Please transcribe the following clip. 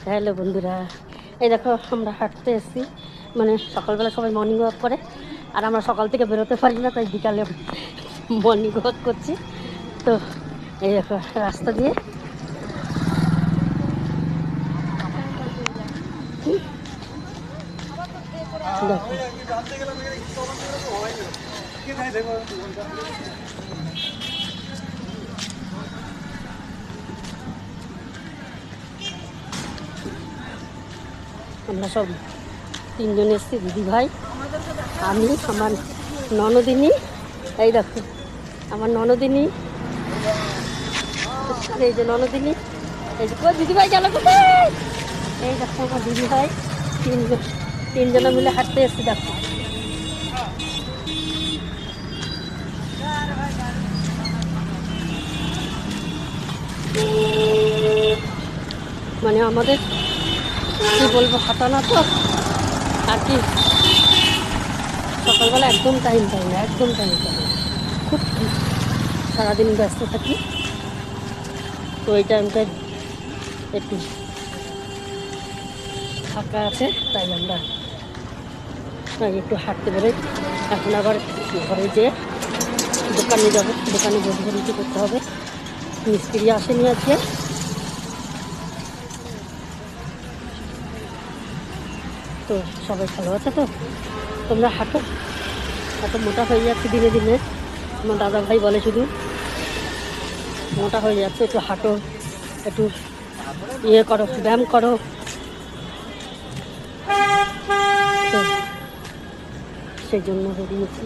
Hello বন্ধুরা, এই দেখো আমরা হাঁটতে এসেছি। মানে সকালবেলা সবাই মর্নিং ওয়াক করে, আর আমরা সকাল থেকে বেরোতে পারি না, তাই বিকালে মর্নিং ওয়াক করছি। তো এই দেখো রাস্তা দিয়ে দেখো আমরা সব তিনজন এসেছি, দিদি ভাই, আমি, আমার ননদিনী। এই দেখো আমার ননদিনী, এই যে ননদিনী, এই যে দিদি ভাই গেল কোথায়। এই দেখো আমার দিদি ভাই, তিনজনে মিলে হাঁটতে এসেছি। দেখো মানে আমাদের কি বলবো, হাঁটানো তো আর কি, সকালবেলা একদম টাইম পাই না, একদম টাইম পাই না, খুব সারাদিন ব্যস্ত থাকি। তো এই টাইমটায় একটু ফাঁকা আছে, তাই আমরা একটু হাঁটতে বেরোই। এখন আবার ঘরে যেয়ে দোকানে যাবো, দোকানে বসে করতে হবে, মিস্ত্রি আসেনি আজকে। তো সবাই ভালো আছে তো? তোমরা হাঁটো, এত মোটা হয়ে যাচ্ছে দিনে দিনে। আমার দাদা ভাই বলে শুধু মোটা হয়ে যাচ্ছে, একটু হাঁটো, একটু ইয়ে করো, ব্যায়াম করো। তো সেই জন্য বেরিয়েছি।